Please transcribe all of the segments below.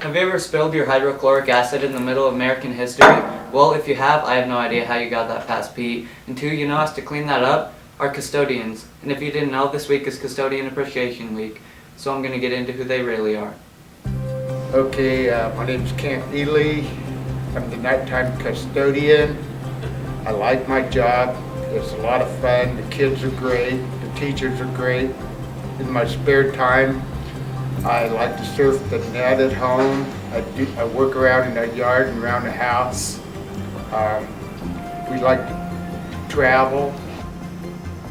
Have you ever spilled your hydrochloric acid in the middle of American history? Well, if you have, I have no idea how you got that past Pete. And two, you know us to clean that up are custodians. And if you didn't know, this week is Custodian Appreciation Week. So I'm going to get into who they really are. Okay, my name's Kent Ely. I'm the nighttime custodian. I like my job. It's a lot of fun. The kids are great. The teachers are great. In my spare time, I like to surf the net at home. I work around in the yard and around the house. We like to travel.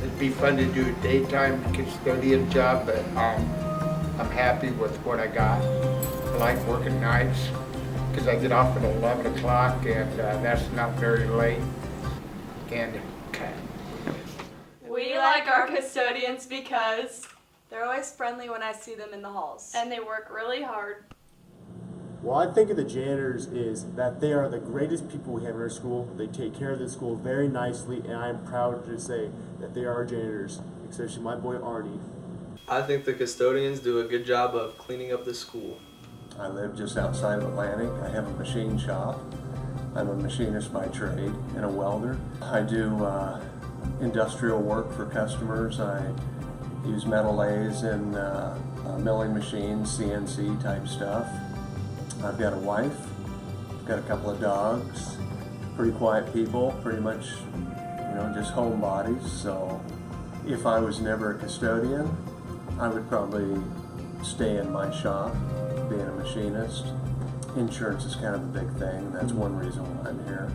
It'd be fun to do a daytime custodian job, but I'm happy with what I got. I like working nights because I get off at 11 o'clock and that's not very late. And we like our custodians because they're always friendly when I see them in the halls. And they work really hard. Well, I think of the janitors is that they are the greatest people we have in our school. They take care of the school very nicely, and I'm proud to say that they are our janitors, especially my boy Arnie. I think the custodians do a good job of cleaning up the school. I live just outside of Atlantic. I have a machine shop. I'm a machinist by trade and a welder. I do industrial work for customers. I use metal lathes and milling machines, CNC type stuff. I've got a wife, I've got a couple of dogs, pretty quiet people, pretty much, just homebodies. So if I was never a custodian, I would probably stay in my shop, being a machinist. Insurance is kind of a big thing. That's one reason why I'm here.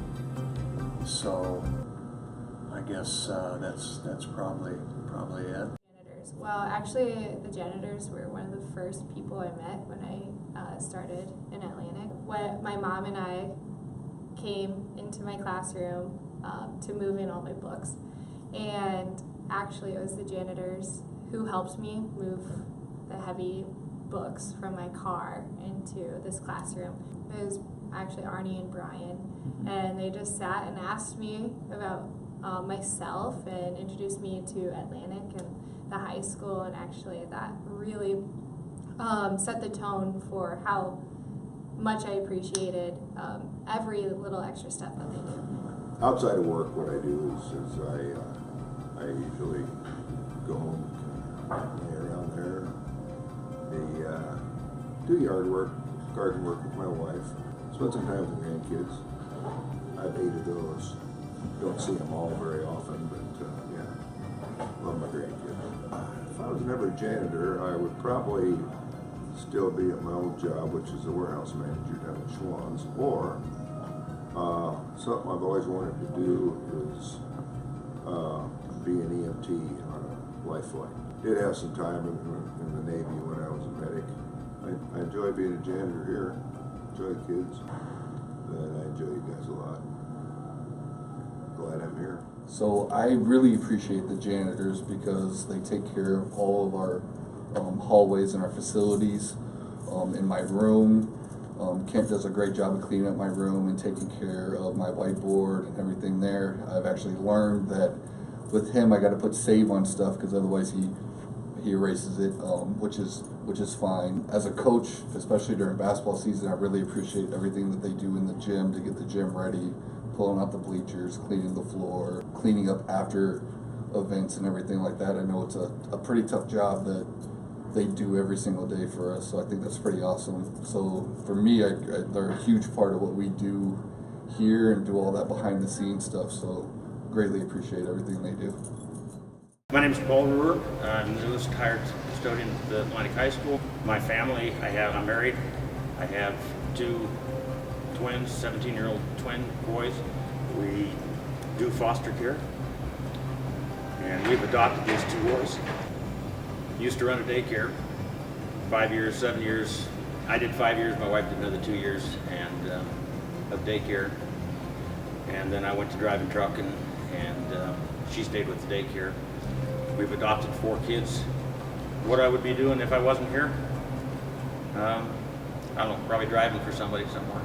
So I guess that's probably it. Well, actually, the janitors were one of the first people I met when I started in Atlantic. When my mom and I came into my classroom to move in all my books, and actually it was the janitors who helped me move the heavy books from my car into this classroom. It was actually Arnie and Brian, and they just sat and asked me about myself and introduced me to Atlantic and the high school, and actually that really set the tone for how much I appreciaed every little extra step that they do. Outside of work, what I do is I usually go home, lay around there, do yard work, garden work with my wife, spend some time with the grandkids. I have 8 of those. Don't see them all very often, but love my grandkids. If I was never a janitor, I would probably still be at my old job, which is a warehouse manager down at Schwann's, or something I've always wanted to do is be an EMT on a life flight. Did have some time in the Navy when I was a medic. I enjoy being a janitor here, enjoy the kids, and I enjoy you guys a lot. Glad I'm here. So I really appreciate the janitors because they take care of all of our hallways in our facilities, in my room. Kent does a great job of cleaning up my room and taking care of my whiteboard and everything there. I've actually learned that with him I got to put save on stuff because otherwise he erases it, which is fine. As a coach, especially during basketball season, I really appreciate everything that they do in the gym to get the gym ready. Pulling out the bleachers, cleaning the floor, cleaning up after events and everything like that. I know it's a pretty tough job that they do every single day for us, so I think that's pretty awesome. So for me, they're a huge part of what we do here and do all that behind the scenes stuff, so greatly appreciate everything they do. My name is Paul Ruhr. I'm the newest hired custodian at the Atlantic High School. My family, I'm married. I have 2 twins, 17-year-old twin boys. We do foster care, and we've adopted these 2 boys. Used to run a daycare, 5 years, 7 years. I did 5 years, my wife did another 2 years of daycare. And then I went to driving truck and she stayed with the daycare. We've adopted 4 kids. What I would be doing if I wasn't here? I don't know, probably driving for somebody somewhere.